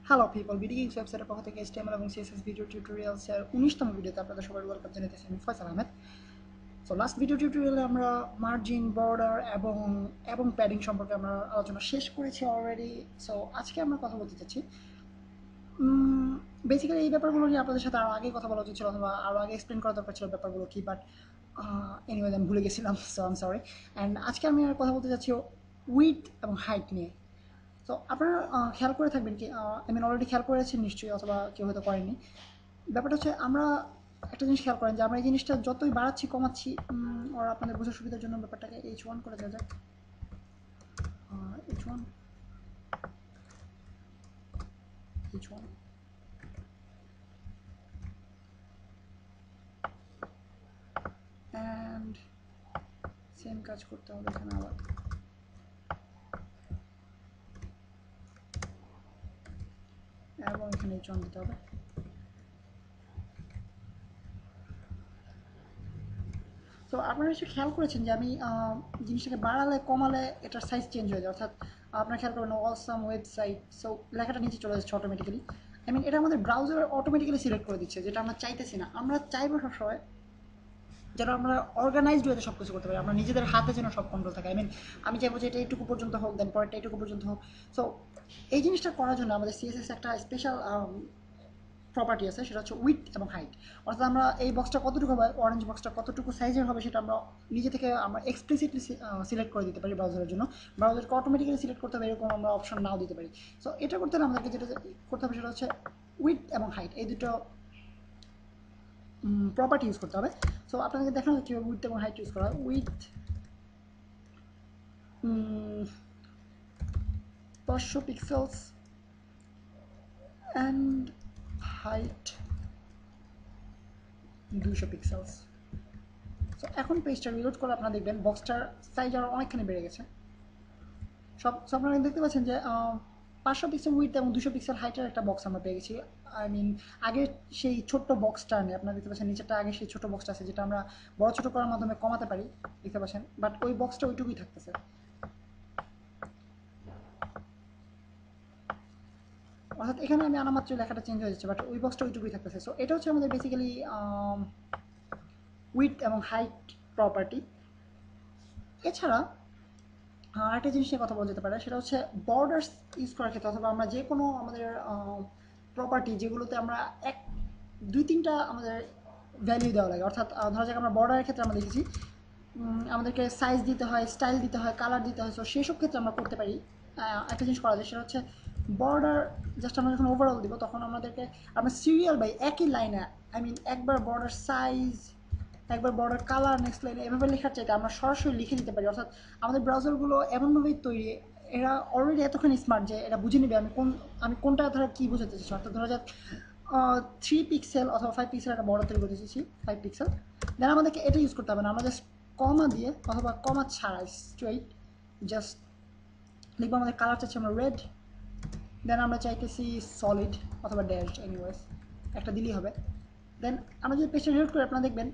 Hello people, BD games ওয়েবসাইটের পক্ষ থেকে HTML এবং CSS ভিডিও টিউটোরিয়ালসের 19তম ভিডিওতে আপনাদের সবাই ওয়েলকাম জানাতেছি। আমি Faisal Ahmed. So last video টিউটোরিয়ালে আমরা মার্জিন, বর্ডার এবং প্যাডিং সম্পর্কে আমরা আলোচনা শেষ করেছি অলরেডি। সো আজকে আমরা কথা বলতে চাচ্ছি বেসিক্যালি এই ব্যাপারগুলো নিয়ে আপনাদের সাথে আরও আগে কথা বলা উচিত ছিল, অথবা আরও আগে এক্সপ্লেন করা দরকার ছিল ব্যাপারগুলো কি, বাট এনিওয়েজ আমি ভুলে গেছিলাম, so I am sorry. And আজকে আমি আর কথা বলতে চাচ্ছি উইডথ এবং হাইট নিয়ে। তো আপনারা খেয়াল করে থাকবেন কি, আই মিন অলরেডি খেয়াল করেছেন নিশ্চয়ই, অথবা কেউ হয়তো করেননি। ব্যাপারটা হচ্ছে আমরা একটা জিনিস খেয়াল করেন যে আমরা এই জিনিসটা যতই বাড়াচ্ছি কমাচ্ছি, আর আপনাদের বোঝার সুবিধার জন্য ব্যাপারটাকে H1 করে দেওয়া যাক। H1 H1 অ্যান্ড সেম কাজ করতে হবে এখানে আবার। এবং এখানে H1 দিতে হবে। তো আপনারা নিশ্চয়ই খেয়াল করেছেন যে আমি জিনিসটাকে বাড়ালে কমালে এটার সাইজ চেঞ্জ হয়ে যায়, অর্থাৎ আপনারা খেয়াল করবেন অসাম ওয়েবসাইট, সো লেখাটা নিচে চলে যাচ্ছে অটোমেটিক্যালি। আই মিন এটা আমাদের ব্রাউজার অটোমেটিক্যালি সিলেক্ট করে দিচ্ছে, যেটা আমরা চাইতেছি না। আমরা চাইবো সবসময় যেন আমরা অর্গানাইজড ওয়েতে সব কিছু করতে পারি, আমরা নিজেদের হাতে যেন সব কন্ট্রোল থাকে। আই মিন আমি চাইবো যে এটা এইটুকু পর্যন্ত হোক, দেন পরেরটা এইটুকু পর্যন্ত হোক। সো এই জিনিসটা করার জন্য আমাদের সিএসএস একটা স্পেশাল প্রপার্টি আছে, সেটা হচ্ছে উইথ এবং হাইট। অর্থাৎ আমরা এই বক্সটা কতটুকু হবে, অরেঞ্জ বক্সটা কতটুকু সাইজের হবে, সেটা আমরা নিজে থেকে আমরা এক্সপ্লিসিটলি সিলেক্ট করে দিতে পারি ব্রাউজারের জন্য। ব্রাউজারকে অটোমেটিক্যালি সিলেক্ট করতে হবে এরকম আমরা অপশন নাও দিতে পারি। সো এটা করতে হলে আমাদেরকে যেটা করতে হবে সেটা হচ্ছে উইথ এবং হাইট, এই দুটো প্রপার্টি ইউজ করতে হবে। সো আপনাদেরকে দেখানো কীভাবে উইথ এবং হাইট ইউজ করা হয়। With 500 pixels and height 200 pixels. So এখন পেজটা রিলোড করে আপনারা দেখবেন বক্সটার সাইজ আরও অনেকখানি বেড়ে গেছে। সব আপনারা দেখতে পাচ্ছেন যে 500 পিক্সেল উইথ এবং 200 পিক্সেল হাইটের একটা বক্স আমরা পেয়ে গেছি। আই মিন আগে সেই ছোট্ট বক্সটা নেই, আপনারা দেখতে পাচ্ছেন নিচেরটা আগে সেই ছোট বক্সটা আছে, যেটা আমরা বড় ছোট করার মাধ্যমে কমাতে পারি, দেখতে পাচ্ছেন, বাট ওই বক্সটা ওইটুকুই থাকতেছে। অর্থাৎ এখানে আমি আনা মাত্র লেখাটা চেঞ্জ হয়ে যাচ্ছে, বাট ওই বক্সটা ওইটুকুই থাকতেছে। সো এটা হচ্ছে আমাদের বেসিক্যালি উইথ এবং হাইট প্রপার্টি। এছাড়া আরেকটা জিনিস নিয়ে কথা বলা যেতে পারে, সেটা হচ্ছে বর্ডার্স ইউজ করার ক্ষেত্রে, অথবা আমরা যে কোনো আমাদের প্রপার্টি যেগুলোতে আমরা এক দুই তিনটা আমাদের ভ্যালু দেওয়া লাগে, অর্থাৎ ধরা যাক আমরা বর্ডারের ক্ষেত্রে আমরা দেখেছি আমাদেরকে সাইজ দিতে হয়, স্টাইল দিতে হয়, কালার দিতে হয়। সো সেসব ক্ষেত্রে আমরা করতে পারি একটা জিনিস করা যায়, সেটা হচ্ছে বর্ডার জাস্ট আমরা যখন ওভারঅল দিব তখন আমরা সিরিয়াল বাই একই লাইনে, আই মিন একবার বর্ডার সাইজ, একবার বর্ডার কালার, নেক্সট লাইনে এভাবে লেখার চাইতে আমরা সরাসরি লিখে দিতে পারি। অর্থাৎ আমাদের ব্রাউজারগুলো এমনভাবেই তৈরি, এরা অলরেডি এতখানি স্মার্ট যে এটা বুঝে নেবে আমি কোনটা ধরো কী বোঝাতে চাচ্ছি। অর্থাৎ ধরা যাক 3 পিক্সেল অথবা 5 পিক্সেল একটা বর্ডার তৈরি করতে চাচ্ছি, 5 পিক্সেল। দেন আমাদেরকে এটা ইউজ করতে হবে না, আমরা জাস্ট কমা দিয়ে অথবা কমা ছাড়া স্ট্রেইট জাস্ট লিখবো আমাদের কালার চাচ্ছি আমরা রেড, দেন আমরা চাইতেছি সলিড অথবা ড্যাশড, এনিওয়েজ একটা দিলেই হবে। দেন আমরা যদি পেজটা রিলোড করি আপনারা দেখবেন,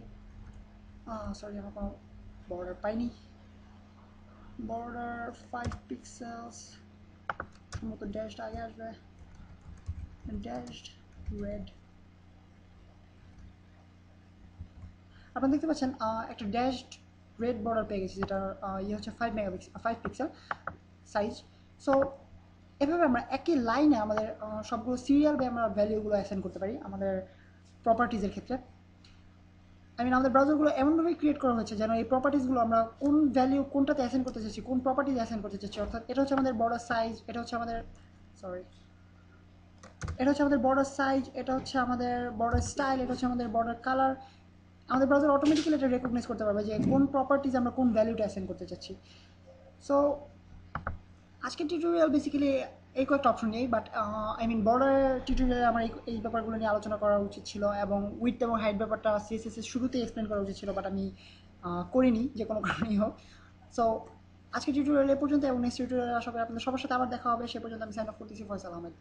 সরি আমার কোনো বর্ডার পাইনি, বর্ডার 5 পিক্সেলস সম্ভবত ড্যাশড আগে আসবে, ড্যাশড রেড। আপনারা দেখতে পাচ্ছেন একটা ড্যাশড রেড বর্ডার পেয়ে গেছি, যেটা ইয়ে হচ্ছে 5 পিক্সেল সাইজ। সো এভাবে আমরা একই লাইনে আমাদের সবগুলো সিরিয়াল বাই আমরা ভ্যালুগুলো অ্যাসাইন করতে পারি আমাদের প্রপার্টিজের ক্ষেত্রে। আই মিন আমাদের ব্রাউজারগুলো এমনভাবে ক্রিয়েট করা হয়েছে যেন এই প্রপার্টিসগুলো আমরা কোন ভ্যালু কোনটাতে অ্যাসাইন করতে চাচ্ছি, কোন প্রপার্টিতে অ্যাসাইন করতে চাচ্ছি। অর্থাৎ এটা হচ্ছে আমাদের বর্ডার সাইজ, এটা হচ্ছে আমাদের সরি এটা হচ্ছে আমাদের বর্ডার সাইজ, এটা হচ্ছে আমাদের বর্ডার স্টাইল, এটা হচ্ছে আমাদের বর্ডার কালার। আমাদের ব্রাউজার অটোমেটিক্যালি এটা রেকগনাইজ করতে পারবে যে কোন প্রপার্টিজ আমরা কোন ভ্যালুটা অ্যাসাইন করতে চাচ্ছি। সো আজকের টিউটোরিয়াল বেসিক্যালি এই কয়েকটা অপশন নেই, বাট আই মিন বর্ডার টিউটোরিয়ালে আমার এই ব্যাপারগুলো নিয়ে আলোচনা করা উচিত ছিল, এবং উইথ এবং হাইট ব্যাপারটা সিএসএস এর শুরুতেই এক্সপ্লেন করা উচিত ছিল, বাট আমি করিনি যে কোনো কারণেই হোক। সো আজকের টিউটোরিয়াল এ পর্যন্ত, এবং নেক্সট টিউটোরিয়াল আশা করি আপনাদের সবার সাথে আবার দেখা হবে। সে পর্যন্ত আমি সাইন অফ করতেছি, ফয়সাল আহমেদ।